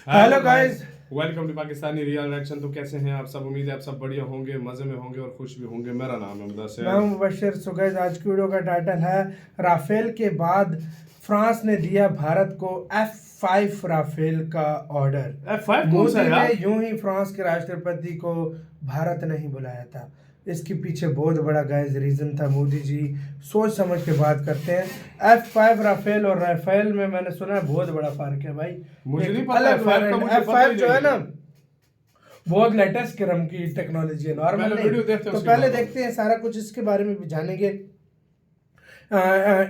Hello guys, welcome to Pakistani real reaction. तो कैसे हैं आप सब? उम्मीद है आप सब बढ़िया होंगे, मजे में होंगे और खुश भी होंगे। मेरा नाम है मुदस्सिर। मैं हूं मुबश्शिर। सो गाइस, आज की वीडियो का टाइटल है राफेल के बाद फ्रांस ने दिया भारत को F5 राफेल का ऑर्डर। F5 कौन सा मोदी यार? ने यूं ही फ्रांस के राष्ट्रपति को भारत नहीं बुलाया था। इसके पीछे बहुत बड़ा गाइस रीजन था। मोदी जी सोच समझ के बात करते हैं। F5 राफेल और राफेल में मैंने सुना है बहुत बड़ा फर्क है भाई। मुझे नहीं पता। अलग F5 का मुझे पता F5 ही जो है नहीं ना, बहुत लेटेस्ट किस्म की टेक्नोलॉजी है, नॉर्मल पहले नहीं। वीडियो देखते हैं तो उसके पहले बाद। देखते हैं, सारा कुछ इसके बारे में भी जानेंगे।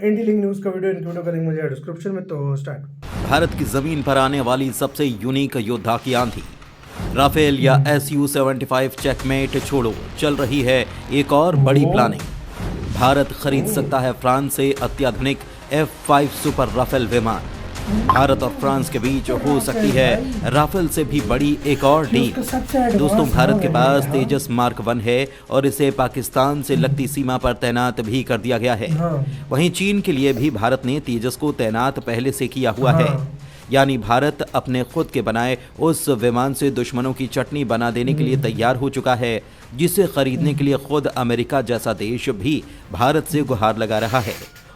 इंडी लिंक न्यूज़ का वीडियो इंक्लूड करेंगे मुझे डिस्क्रिप्शन में। तो स्टार्ट। भारत की जमीन पर आने वाली सबसे यूनिक योद्धा की आंधी, राफेल या Su-75 चेकमेट छोड़ो, चल रही है एक और बड़ी प्लानिंग। भारत खरीद सकता है फ्रांस से अत्याधुनिक F5 सुपर राफेल विमान। भारत और फ्रांस के बीच हो सकती है राफेल से भी बड़ी एक और डील। दोस्तों, भारत के पास तेजस मार्क 1 है और इसे पाकिस्तान से लगती सीमा पर तैनात भी कर दिया गया है। वहीं चीन के लिए भी भारत ने तेजस को तैनात पहले से किया हुआ है। यानी भारत अपने खुद के बनाए उस विमान से दुश्मनों की चटनी बना देने के लिए तैयार हो चुका है, जिसे खरीदने के लिए खुद अमेरिका जैसा देश भी भारत से गुहार लगा रहा है,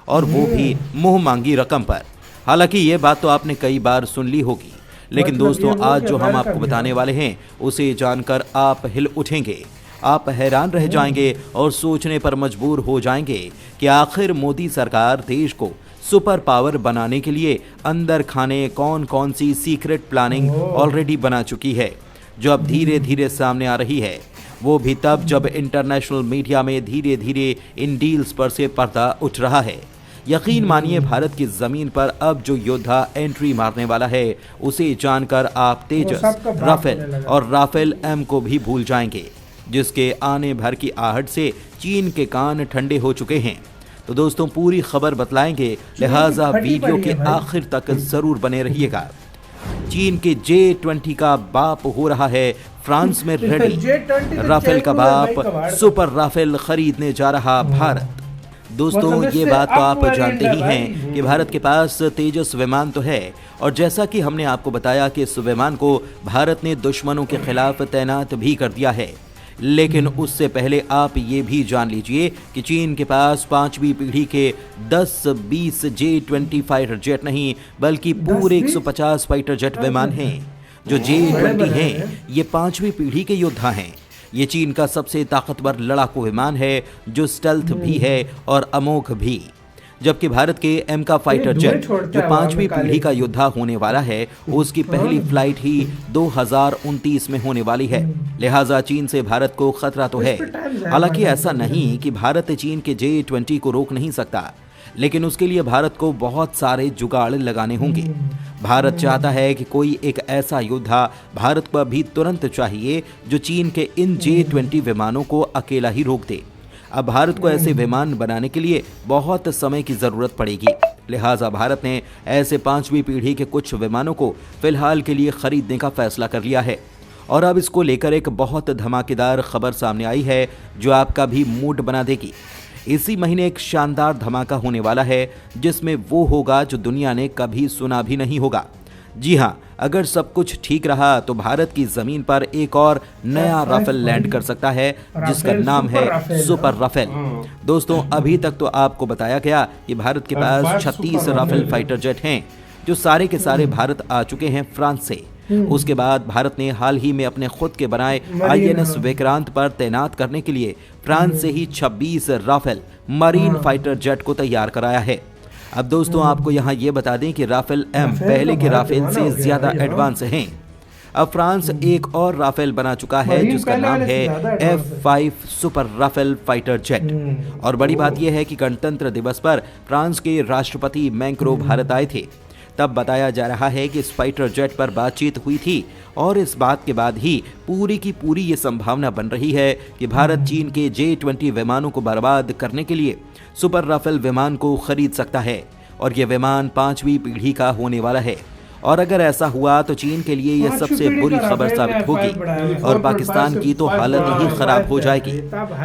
और वो भी मुंह मांगी रकम पर। हालांकि ये बात तो आपने कई बार सुन ली होगी, लेकिन दोस्तों आज जो हम आपको बताने वाले हैं उसे जानकर आप हिल उठेंगे, आप हैरान रह जाएंगे और सोचने पर मजबूर हो जाएंगे कि आखिर मोदी सरकार देश को सुपर पावर बनाने के लिए अंदर खाने कौन कौन सी सीक्रेट प्लानिंग ऑलरेडी बना चुकी है, जो अब धीरे धीरे सामने आ रही है। वो भी तब जब इंटरनेशनल मीडिया में धीरे धीरे इन डील्स पर से पर्दा उठ रहा है। यकीन मानिए, भारत की जमीन पर अब जो योद्धा एंट्री मारने वाला है उसे जानकर आप तेजस, राफेल और राफेल M को भी भूल जाएंगे, जिसके आने भर की आहट से चीन के कान ठंडे हो चुके हैं। तो दोस्तों, पूरी खबर बतलाएंगे, लिहाजा वीडियो के आखिर तक जरूर बने रहिएगा। चीन के J-20 का बाप हो रहा है फ्रांस में रेडी। राफेल का बाप सुपर राफेल खरीदने जा रहा भारत। दोस्तों, ये बात तो आप जानते ही हैं कि भारत के पास तेजस विमान तो है, और जैसा कि हमने आपको बताया कि इस विमान को भारत ने दुश्मनों के खिलाफ तैनात भी कर दिया है। लेकिन उससे पहले आप ये भी जान लीजिए कि चीन के पास 5वीं पीढ़ी के 10-20 J-20 फाइटर जेट नहीं, बल्कि पूरे 150 फाइटर जेट विमान हैं। जो J-20 हैं ये 5वीं पीढ़ी के योद्धा हैं। ये चीन का सबसे ताकतवर लड़ाकू विमान है, जो स्टेल्थ भी है और अमोघ भी। जबकि भारत के M का फाइटर जेट, जो 5वीं पीढ़ी का योद्धा होने वाला है, उसकी पहली फ्लाइट ही 2029 में होने वाली है। लिहाजा चीन से भारत को खतरा तो है। हालांकि ऐसा नहीं कि भारत चीन के J-20 को रोक नहीं सकता, लेकिन उसके लिए भारत को बहुत सारे जुगाड़ लगाने होंगे। भारत चाहता है कि कोई एक ऐसा योद्धा भारत को अभी तुरंत चाहिए जो चीन के इन J-20 विमानों को अकेला ही रोक दे। अब भारत को ऐसे विमान बनाने के लिए बहुत समय की ज़रूरत पड़ेगी। लिहाजा भारत ने ऐसे 5वीं पीढ़ी के कुछ विमानों को फिलहाल के लिए खरीदने का फैसला कर लिया है। और अब इसको लेकर एक बहुत धमाकेदार खबर सामने आई है, जो आपका भी मूड बना देगी। इसी महीने एक शानदार धमाका होने वाला है, जिसमें वो होगा जो दुनिया ने कभी सुना भी नहीं होगा। जी हाँ, अगर सब कुछ ठीक रहा तो भारत की जमीन पर एक और नया राफेल लैंड कर सकता है, जिसका नाम है सुपर राफेल। दोस्तों, अभी तक तो आपको बताया गया कि भारत के पास 36 राफेल फाइटर जेट हैं, जो सारे के सारे भारत आ चुके हैं फ्रांस से। उसके बाद भारत ने हाल ही में अपने खुद के बनाए INS विक्रांत पर तैनात करने के लिए फ्रांस से ही 26 राफेल मरीन फाइटर जेट को तैयार कराया है। अब दोस्तों, आपको यहाँ ये बता दें कि राफेल M पहले के राफेल से ज्यादा एडवांस हैं। अब फ्रांस एक और राफेल बना चुका है, जिसका नाम है F5 super Rafale fighter jet. और बड़ी बात यह है कि गणतंत्र दिवस पर फ्रांस के राष्ट्रपति मैक्रों भारत आए थे। तब बताया जा रहा है कि इस फाइटर जेट पर बातचीत हुई थी, और इस बात के बाद ही पूरी की पूरी ये संभावना बन रही है कि भारत चीन के J-20 विमानों को बर्बाद करने के लिए सुपर राफेल विमान को खरीद सकता है, और ये विमान 5वीं पीढ़ी का होने वाला है। और अगर ऐसा हुआ तो चीन के लिए यह सबसे बुरी खबर साबित होगी, और पाकिस्तान की तो हालत ही खराब हो जाएगी।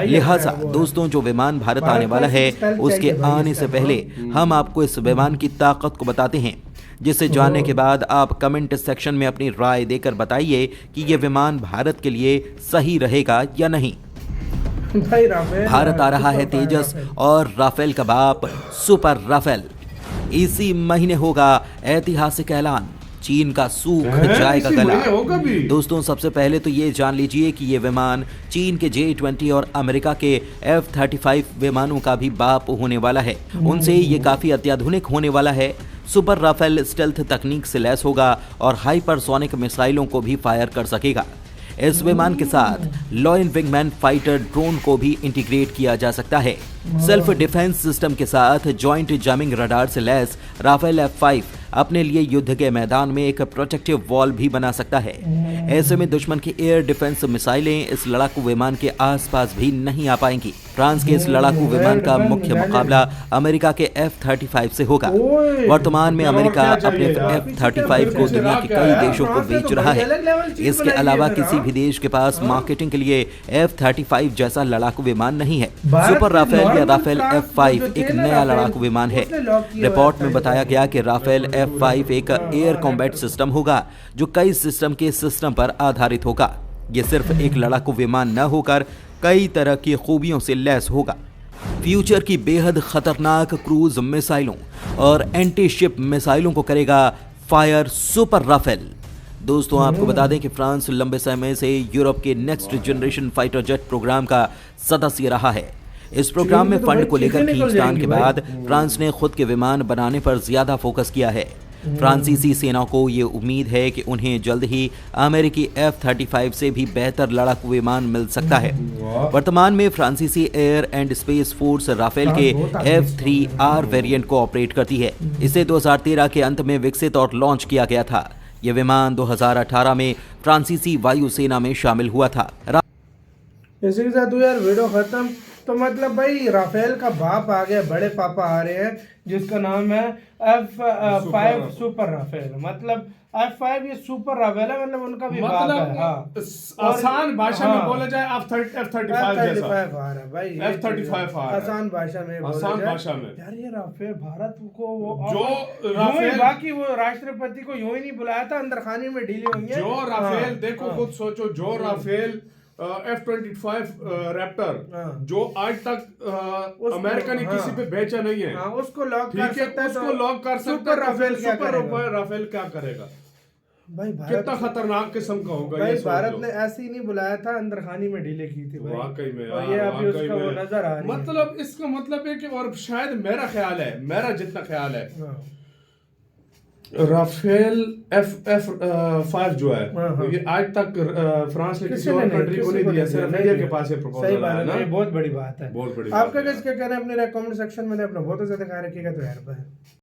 लिहाजा दोस्तों, जो विमान भारत आने वाला है, उसके आने से पहले हम आपको इस विमान की ताकत को बताते हैं। जिसे जानने के बाद आप कमेंट सेक्शन में अपनी राय देकर बताइए कि ये विमान भारत के लिए सही रहेगा या नहीं। भाई राफेल भारत आ रहा है तेजस और राफेल का बाप सुपर राफेल। इसी महीने होगा ऐतिहासिक ऐलान, चीन का सूख जाएगा इसी गला। महीने होगा भी? दोस्तों सबसे पहले तो ये जान लीजिए कि ये विमान चीन के J-20 और अमेरिका के F-35 विमानों का भी बाप होने वाला है। उनसे ये काफी अत्याधुनिक होने वाला है। सुपर राफेल स्टेल्थ तकनीक से लैस होगा और हाइपरसोनिक मिसाइलों को भी फायर कर सकेगा। इस विमान के साथ लॉयन विंगमैन फाइटर ड्रोन को भी इंटीग्रेट किया जा सकता है। सेल्फ डिफेंस सिस्टम के साथ जॉइंट जैमिंग रडार से लैस राफेल F-5 अपने लिए युद्ध के मैदान में एक प्रोटेक्टिव वॉल भी बना सकता है। ऐसे में दुश्मन की एयर डिफेंस मिसाइलें इस लड़ाकू विमान के आसपास भी नहीं आ पाएंगी। फ्रांस के इस लड़ाकू विमान का मुख्य मुकाबला अमेरिका के F-35 से होगा। वर्तमान में अमेरिका अपने F-35 को दुनिया के कई देशों को बेच रहा है। इसके अलावा किसी भी देश के पास मार्केटिंग के लिए F-35 जैसा लड़ाकू विमान नहीं है। सुपर राफेल या राफेल F-5 एक नया लड़ाकू विमान है। रिपोर्ट में बताया गया कि राफेल F-5 एक एयर कॉम्बैट सिस्टम होगा जो कई सिस्टम के सिस्टम पर आधारित होगा। ये सिर्फ एक लड़ाकू विमान न होकर कई तरह की खूबियों से लैस होगा। फ्यूचर की बेहद खतरनाक क्रूज मिसाइलों और एंटी शिप मिसाइलों को करेगा फायर सुपर राफेल। दोस्तों आपको बता दें कि फ्रांस लंबे समय से यूरोप के next generation fighter jet program का सदस्य रहा है। इस प्रोग्राम में फंड को लेकर खींचतान के बाद फ्रांस ने खुद के विमान बनाने पर ज्यादा फोकस किया है। फ्रांसीसी सेना को ये उम्मीद है कि उन्हें जल्द ही अमेरिकी F-35 से भी बेहतर लड़ाकू विमान मिल सकता है। वर्तमान में फ्रांसीसी air and space force Rafale के F-3R वेरिएंट को ऑपरेट करती है। इसे 2013 के अंत में विकसित और लॉन्च किया गया था। यह विमान 2018 में फ्रांसीसी वायुसेना में शामिल हुआ था। इसी के साथ यार वीडियो खत्म। तो मतलब भाई राफेल का बाप आ गया, बड़े पापा आ रहे हैं जिसका नाम है F-5 सुपर राफेल। मतलब F-5 ये सुपर राफेल है, मतलब उनका भी बाप है। हाँ। आसान भाषा में बोला जाए F-35 जैसा आ रहा है भाई, F-35 आ रहा है। आसान भाषा में बोला आसान जाए। भाषा में यार ये राफेल भारत को जो राफेल बाकी वो राष्ट्रपति को यूं ही नहीं बुलाया था, अंदर खाने में ढीले होंगे। जो राफेल देखो खुद सोचो, जो राफेल F-25 रैप्टर जो आज तक अमेरिका ने किसी पे बेचा नहीं है, उसको लॉक कर सकता है। उसको लॉक कर सकता है। सुपर राफेल क्या करेगा? राफेल क्या करेगा भाई? कितना खतरनाक किस्म का होगा भाई, ये। भारत ने ऐसे ही नहीं बुलाया था, अंदर खानी में ढीले की थी भाई। वाकई में और ये अभी उसका वो नजर आ रही है। मतलब इसका मतलब है कि, और शायद मेरा ख्याल है, मेरा जितना ख्याल है, राफेल F-5 जो है ये आज तक फ्रांस ने किसी और कंट्री को नहीं दिया, सिर्फ इंडिया के पास ये प्रपोजल है ना। बहुत बड़ी बात है। बहुत बड़ी आपका क्या कहना है? अपने कमेंट सेक्शन में अपना बहुत ज्यादा ख्याल रखिएगा। तो यार